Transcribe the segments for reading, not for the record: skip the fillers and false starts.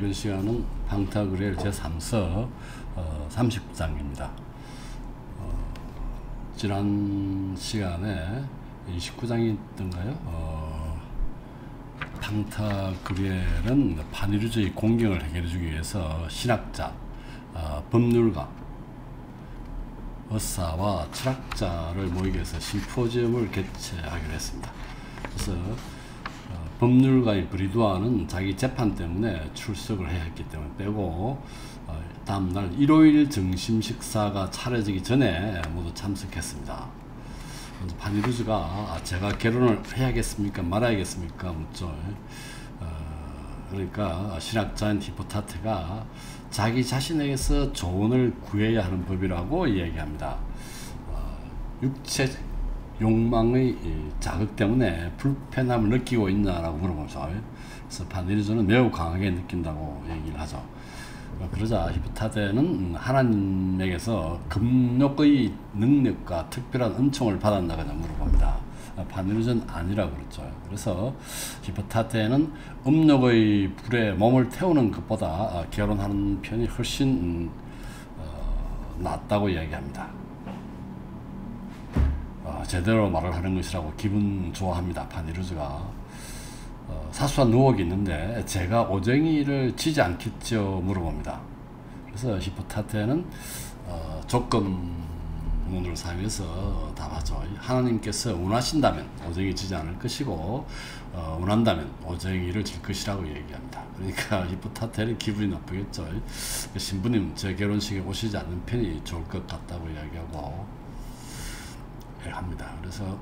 이번 시간은 방타그레일 제3서 39장입니다. 지난 시간에 29장이었던가요? 방타그레일은 반의류주의 공경을 해결해주기 위해서 신학자, 법률가, 의사와 철학자를 모이게 해서 심포지엄을 개최하기로 했습니다. 그래서 법률가인 브리두아는 자기 재판 때문에 출석을 해야 했기 때문에 빼고 다음날 일요일 점심 식사가 차려지기 전에 모두 참석했습니다. 반의류주가 제가 결혼을 해야겠습니까 말아야겠습니까 묻죠. 그러니까 신학자인 히포타테가 자기 자신에게서 조언을 구해야 하는 법이라고 이야기합니다. 육체 욕망의 자극 때문에 불편함을 느끼고 있냐라고 물어보죠. 그래서 반의류주는 매우 강하게 느낀다고 얘기를 하죠. 그러자 히포타테는 하나님에게서 금욕의 능력과 특별한 은총을 받았나가 물어봅니다. 반의류주는 아니라고 그랬죠. 그래서 히포타테는 음욕의 불에 몸을 태우는 것보다 결혼하는 편이 훨씬 낫다고 이야기합니다. 제대로 말을 하는 것이라고 기분 좋아합니다. 반의류주가. 사소한 의혹이 있는데 제가 오쟁이를 지지 않겠죠 물어봅니다. 그래서 히포타테는 조건문을 사용해서 답하죠. 하나님께서 원하신다면 오쟁이 지지 않을 것이고 원한다면 오쟁이를 질 것이라고 얘기합니다. 그러니까 히포타테는 기분이 나쁘겠죠. 신부님 제 결혼식에 오시지 않는 편이 좋을 것 같다고 이야기하고 합니다. 그래서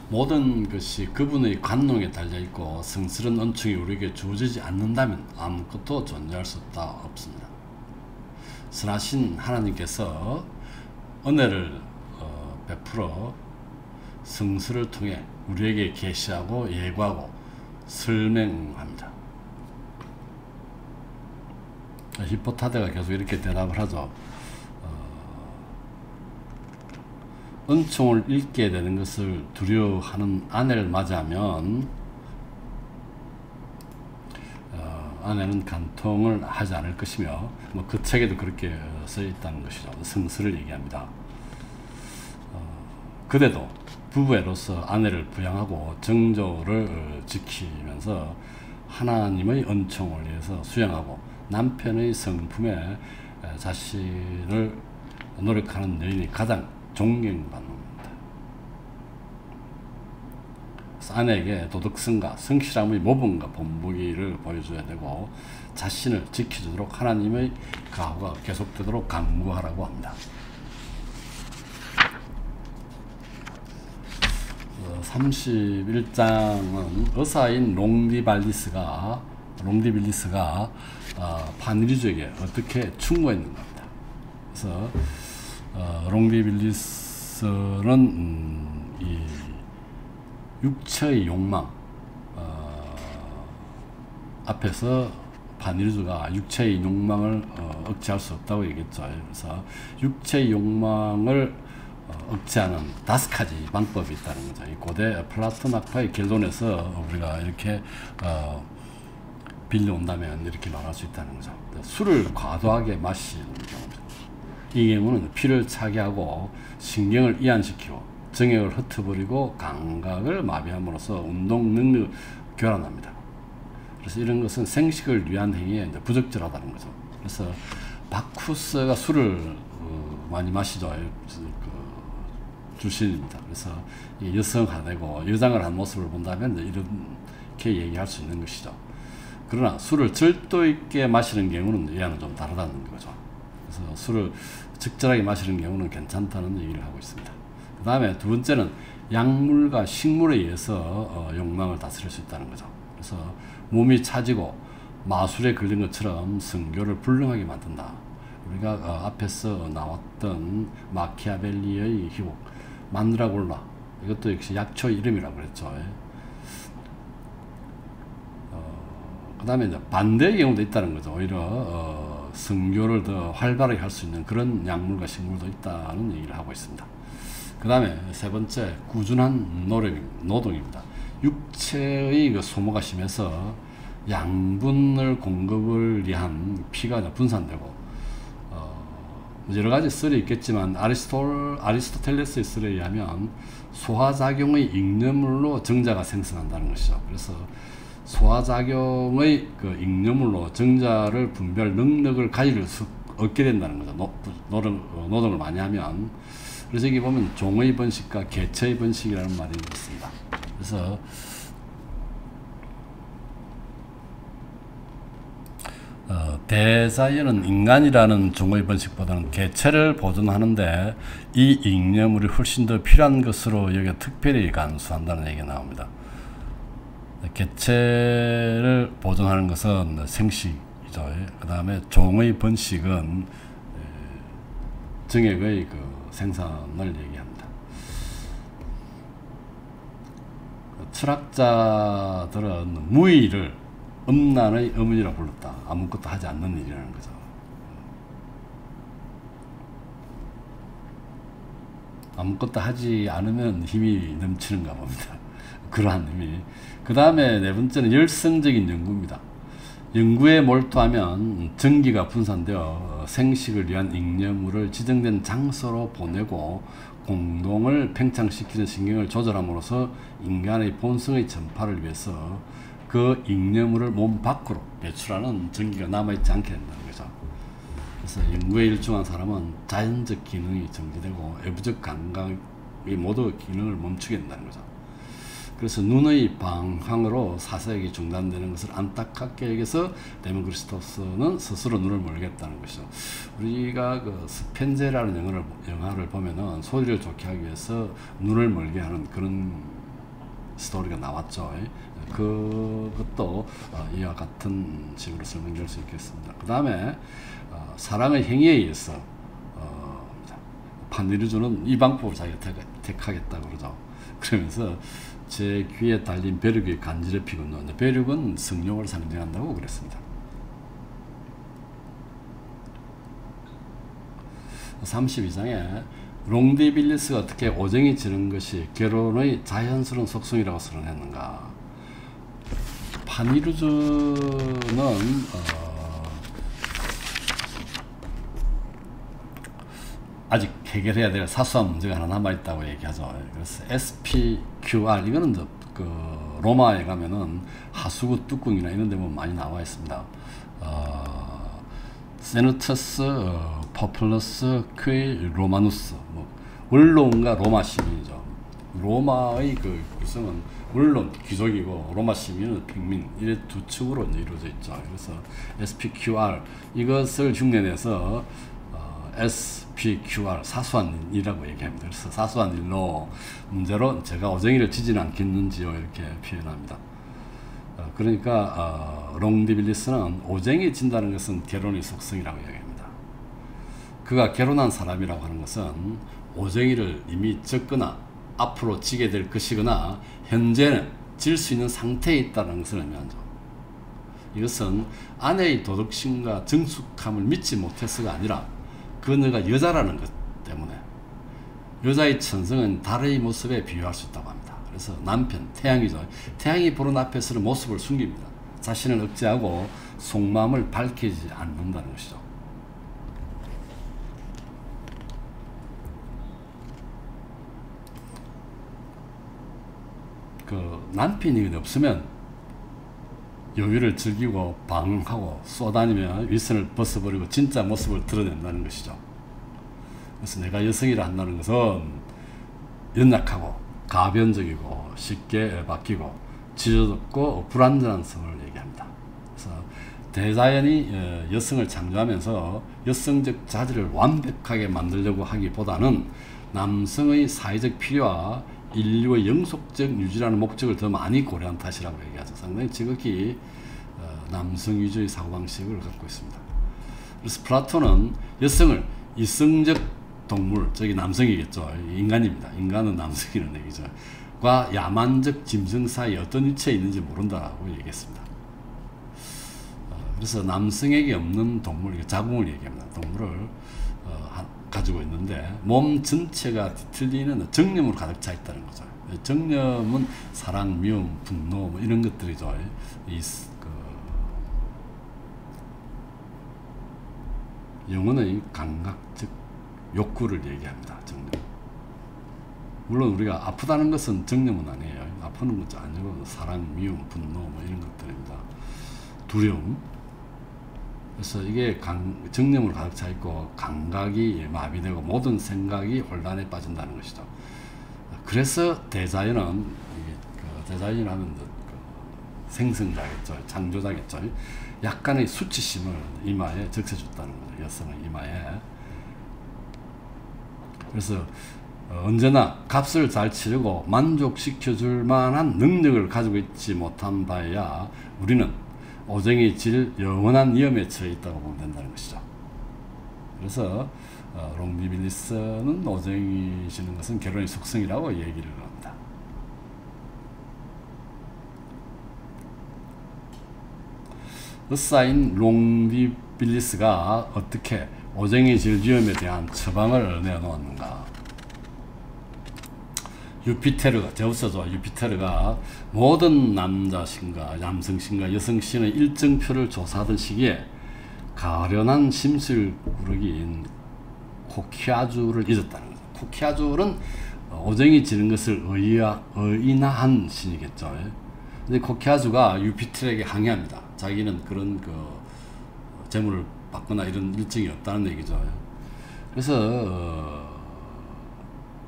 모든 것이 그분의 관용에 달려있고 성스러운 은총이 우리에게 주어지지 않는다면 아무것도 존재할 수 없습니다. 선하신 하나님께서 은혜를 베풀어 성서를 통해 우리에게 계시하고 예고하고 설명합니다. 히포타테가 계속 이렇게 대답을 하죠. 은총을 잃게 되는 것을 두려워하는 아내를 맞이하면 아내는 간통을 하지 않을 것이며 그 책에도 그렇게 써 있다는 것이죠. 성서를 얘기합니다. 그래도 부부로서 아내를 부양하고 정조를 지키면서 하나님의 은총을 위해서 수양하고 남편의 성품에 자신을 노력하는 여인이 가장 존경받는다. 아내에게 도덕성과 성실함의 모범과 본보기를 보여줘야 되고 자신을 지켜주도록 하나님의 가호가 계속되도록 강구하라고 합니다. 31장은 의사인 롱디빌리스가 반의류주에게 어떻게 충고했는가 합니다. 그래서 롱디빌리스는 이 육체의 욕망 앞에서 반의류주가 육체의 욕망을 억제할 수 없다고 얘기했죠. 그래서 육체의 욕망을 억제하는 5가지 방법이 있다는 거죠. 이 고대 플라톤 학파의 결론에서 우리가 이렇게 빌려온다면 이렇게 말할 수 있다는 거죠. 술을 과도하게 마시는 경우입니다. 이 경우는 피를 차게 하고 신경을 이완시키고 정액을 흩어버리고 감각을 마비함으로써 운동 능력을 교란합니다. 그래서 이런 것은 생식을 위한 행위에 부적절하다는 거죠. 그래서 바쿠스가 술을 많이 마시죠. 주신입니다. 그래서 여성화되고 여장을 한 모습을 본다면 이렇게 얘기할 수 있는 것이죠. 그러나 술을 절도 있게 마시는 경우는 이와는 좀 다르다는 거죠. 그래서 술을 적절하게 마시는 경우는 괜찮다는 얘기를 하고 있습니다. 그 다음에 두 번째는 약물과 식물에 의해서 욕망을 다스릴 수 있다는 거죠. 그래서 몸이 차지고 마술에 걸린 것처럼 성교를 불능하게 만든다. 우리가 앞에서 나왔던 마키아벨리의 희곡 만드라골라, 이것도 역시 약초 이름이라고 그랬죠. 그 다음에 반대의 경우도 있다는 거죠. 오히려 성교를 더 활발하게 할 수 있는 그런 약물과 식물도 있다는 얘기를 하고 있습니다. 그 다음에 세 번째, 꾸준한 노동입니다. 육체의 소모가 심해서 양분을 공급을 위한 피가 분산되고, 여러 가지 썰이 있겠지만 아리스토텔레스의 썰에 의하면 소화작용의 잉여물로 정자가 생성한다는 것이죠. 그래서 소화작용의 그 잉여물로 정자를 분별 능력을 얻게 된다는 거죠. 노동을 많이 하면. 그래서 여기 보면 종의 번식과 개체의 번식이라는 말이 있습니다. 그래서 대자연은 인간이라는 종의 번식보다는 개체를 보존하는데 이 잉여물이 훨씬 더 필요한 것으로 여기가 특별히 간수한다는 얘기가 나옵니다. 개체를 보존하는 것은 생식이죠. 그 다음에 종의 번식은 정액의 그 생산을 얘기합니다. 철학자들은 무의를 음란의 어머니라 불렀다. 아무것도 하지 않는 일이라는 거죠. 아무것도 하지 않으면 힘이 넘치는가 봅니다. 그러한 힘이. 그 다음에 네 번째는 열성적인 연구입니다. 연구에 몰두하면 전기가 분산되어 생식을 위한 잉여물을 지정된 장소로 보내고 공동을 팽창시키는 신경을 조절함으로써 인간의 본성의 전파를 위해서 그 잉여물을 몸 밖으로 배출하는 전기가 남아있지 않게 된다는 거죠. 그래서 연구에 일중한 사람은 자연적 기능이 정지되고 외부적 감각이 모두 기능을 멈추게 된다는 거죠. 그래서 눈의 방황으로 사색이 중단되는 것을 안타깝게 여겨서 데모크리스토스는 스스로 눈을 멀겠다는 것이죠. 우리가 그 스펜제라는 영화를 보면은 소리를 좋게 하기 위해서 눈을 멀게 하는 그런 스토리가 나왔죠. 그것도 이와 같은 식으로 설명될 수 있겠습니다. 그 다음에 사랑의 행위에 의해서 판니르주는 이 방법을 자기가 택하겠다고 그러죠. 그러면서 제 귀에 달린 벼룩이 간지럽히군요. 벼룩은 성욕을 상징한다고 그랬습니다. 32장에 롱디빌리스가 어떻게 오정이 지는 것이 결혼의 자연스러운 속성이라고 선언했는가. 판니르주는 아직 해결해야 될 사소한 문제가 하나 남아있다고 얘기하죠. 그래서 SPQR, 이거는 그 로마에 가면은 하수구 뚜껑이나 이런 데 보면 많이 나와 있습니다. 세누터스 포플러스 퀴 로마누스, 원로원과 로마 시민이죠. 로마의 그 구성은 물론 귀족이고 로마 시민은 평민, 이래 두 축으로 이루어져 있죠. 그래서 SPQR 이것을 흉내내서 SPQR 사소한 일이라고 얘기합니다. 그래서 사소한 일로 문제로 제가 오정이를 지지는 않겠는지요, 이렇게 표현합니다. 그러니까 롱디빌리스는 오정이 진다는 것은 결혼의 속성이라고 얘기합니다. 그가 결혼한 사람이라고 하는 것은 오정이를 이미 졌거나 앞으로 지게 될 것이거나 현재는 질 수 있는 상태에 있다는 것을 의미하죠. 이것은 아내의 도덕심과 정숙함을 믿지 못해서가 아니라 그녀가 여자라는 것 때문에, 여자의 천성은 달의 모습에 비유할 수 있다고 합니다. 그래서 남편, 태양이죠. 태양이 보는 앞에서는 모습을 숨깁니다. 자신을 억제하고 속마음을 밝히지 않는다는 것이죠. 그 남편이 없으면 여유를 즐기고 방황하고 쏘다니며 윗선을 벗어버리고 진짜 모습을 드러낸다는 것이죠. 그래서 내가 여성이라 한다는 것은 연약하고 가변적이고 쉽게 바뀌고 지저롭고 불완전한 성을 얘기합니다. 그래서 대자연이 여성을 창조하면서 여성적 자질을 완벽하게 만들려고 하기보다는 남성의 사회적 필요와 인류의 영속적 유지라는 목적을 더 많이 고려한 탓이라고 얘기하죠. 상당히 지극히 남성 위주의 사고방식을 갖고 있습니다. 그래서 플라톤은 여성을 이성적 동물, 저기 남성이겠죠. 인간입니다. 인간은 남성이라는 얘기죠. 과 야만적 짐승 사이에 어떤 위치에 있는지 모른다고 얘기했습니다. 그래서 남성에게 없는 동물, 자궁을 얘기합니다. 동물을 가지고 있는데 몸 전체가 뒤틀리는 정념으로 가득 차 있다는 거죠. 정념은 사랑, 미움, 분노 이런 것들이죠. 영혼의 감각적 욕구를 얘기합니다. 정념. 물론 우리가 아프다는 것은 정념은 아니에요. 아프는 것도 아니고 사랑, 미움, 분노 뭐 이런 것들입니다. 두려움. 그래서 이게 정념으로 가득 차 있고 감각이 마비되고 모든 생각이 혼란에 빠진다는 것이죠. 그래서 대자연은 대자연이라면 생성자겠죠. 창조자겠죠. 약간의 수치심을 이마에 적셔줬다는 거죠. 여성의 이마에. 그래서 언제나 값을 잘 치르고 만족시켜줄 만한 능력을 가지고 있지 못한 바에야 우리는 오정이 질 영원한 위험에 처해 있다고 보면 된다는 것이죠. 그래서 롱디빌리스는 오정이 지는 것은 결혼의 속성이라고 얘기를 합니다. 의사인 롱디빌리스가 어떻게 오정이 질 위험에 대한 처방을 내놓았는가. 유피테르가, 제우스죠. 유피테르가 모든 남자신과 남성신과 여성신의 일정표를 조사하던 시기에 가련한 심술꾸러기인 코키아주를 잊었다는 거죠. 코키아주는 오정이 지는 것을 의인화한 신이겠죠. 근데 코키아주가 유피테르에게 항의합니다. 자기는 그런 재물을 받거나 이런 일정이 없다는 얘기죠. 그래서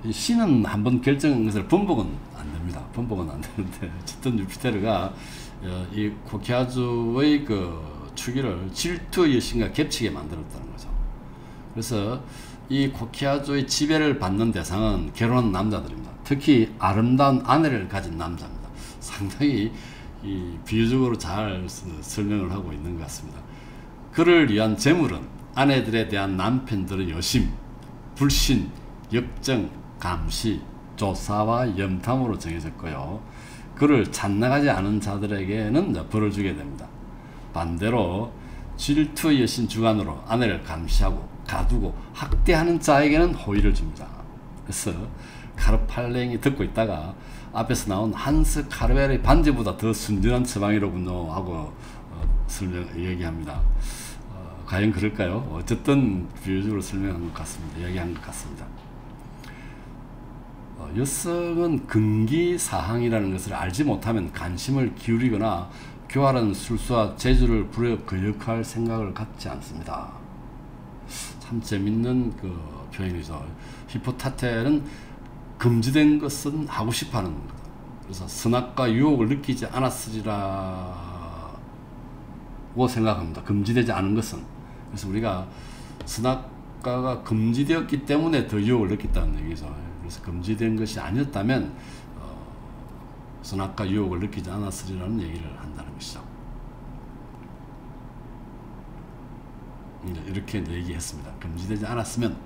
이 신은 한번 결정한 것을 번복은 안 됩니다. 번복은 안 되는데 어쨌든 유피테르가 이 코키아주의 추기를 질투의 여신과 겹치게 만들었다는 거죠. 그래서 이 코키아주의 지배를 받는 대상은 결혼한 남자들입니다. 특히 아름다운 아내를 가진 남자입니다. 상당히 비유적으로 잘 설명을 하고 있는 것 같습니다. 그를 위한 재물은 아내들에 대한 남편들의 여심, 불신, 역정, 감시, 조사와 염탐으로 정해졌고요. 그를 찬나가지 않은 자들에게는 벌을 주게 됩니다. 반대로 질투의 여신 주관으로 아내를 감시하고 가두고 학대하는 자에게는 호의를 줍니다. 그래서 카르팔랭이 듣고 있다가 앞에서 나온 한스 카르벨의 반지보다 더 순진한 처방이로군요 하고 얘기합니다. 과연 그럴까요? 어쨌든 비유적으로 설명한 것 같습니다. 이야기한 것 같습니다. 여성은 금기사항이라는 것을 알지 못하면 관심을 기울이거나 교활한 술수와 재주를 부려 거역할 생각을 갖지 않습니다. 참 재밌는 표현이죠. 히포타테는 금지된 것은 하고 싶어하는 겁니다. 그래서 선악과 유혹을 느끼지 않았으리라고 생각합니다. 금지되지 않은 것은. 그래서 우리가 선악과가 금지되었기 때문에 더 유혹을 느꼈다는 얘기죠. 그래서 금지된 것이 아니었다면 선악과 유혹을 느끼지 않았으리라는 얘기를 한다는 것이죠. 이렇게 얘기했습니다. 금지되지 않았으면.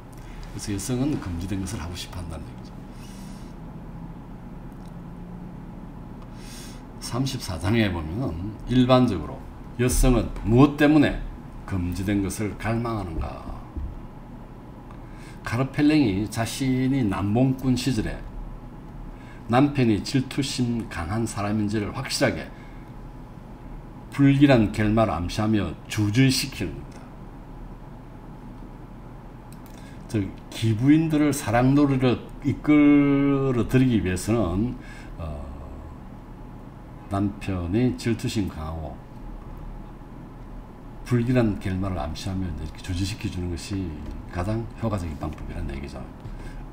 그래서 여성은 금지된 것을 하고 싶어 한다는 얘기죠. 34장에 보면은 일반적으로 여성은 무엇 때문에 금지된 것을 갈망하는가. 카르펠랭이 자신이 남봉꾼 시절에 남편이 질투심 강한 사람인지를 확실하게 불길한 결말을 암시하며 주저시키는 겁니다. 즉 기부인들을 사랑놀이로 이끌어들이기 위해서는 남편이 질투심 강하고 불길한 결말을 암시하며 이렇게 조지시켜 주는 것이 가장 효과적인 방법이라는 얘기죠.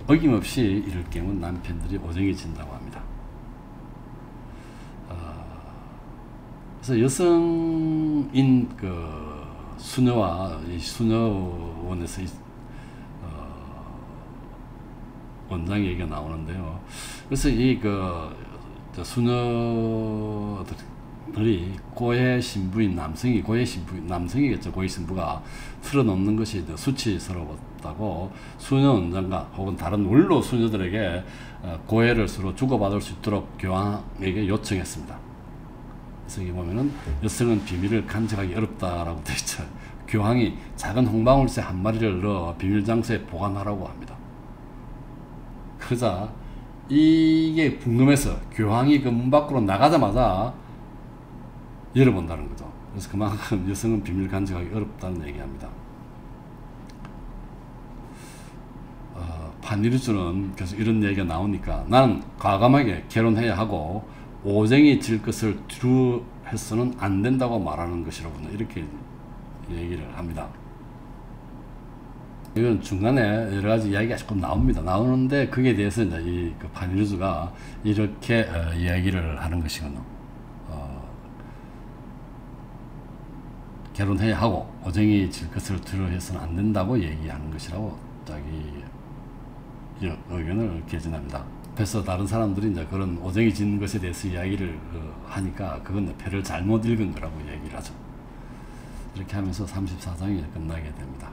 어김없이 이럴 경우 남편들이 오정해진다고 합니다. 그래서 여성인 수녀와 이 수녀원에서 원장 얘기가 나오는데요. 그래서 이 수녀들이 고해 신부인 남성이겠죠. 고해 신부가 틀어놓는 것이 수치스러웠다고 수녀 원장과 혹은 다른 원로 수녀들에게 고해를 서로 주고받을 수 있도록 교황에게 요청했습니다. 그래서 여기 보면은 여성은 비밀을 간직하기 어렵다라고 되어 있죠. 교황이 작은 홍방울새 한 마리를 넣어 비밀 장소에 보관하라고 합니다. 그러자 이게 궁금해서 교황이 그 문 밖으로 나가자마자 열어본다는 거죠. 그래서 그만큼 여성은 비밀 간직하기 어렵다는 얘기합니다. 판일주는 계속 이런 얘기가 나오니까 나는 과감하게 결혼해야 하고 오쟁이 질 것을 두루해서는 안 된다고 말하는 것이라고는 이렇게 얘기를 합니다. 이건 중간에 여러 가지 이야기가 조금 나옵니다. 나오는데 그에 대해서 이제 이 그 판일주가 이렇게 이야기를 하는 것이거든요. 결혼해야 하고 오쟁이 질 것을 두려워해서는 안 된다고 얘기하는 것이라고 자기 의견을 개진합니다. 그래서 다른 사람들이 이제 그런 오쟁이 짓는 것에 대해서 이야기를 하니까 그건 표를 잘못 읽은 거라고 얘기를 하죠. 이렇게 하면서 34장이 끝나게 됩니다.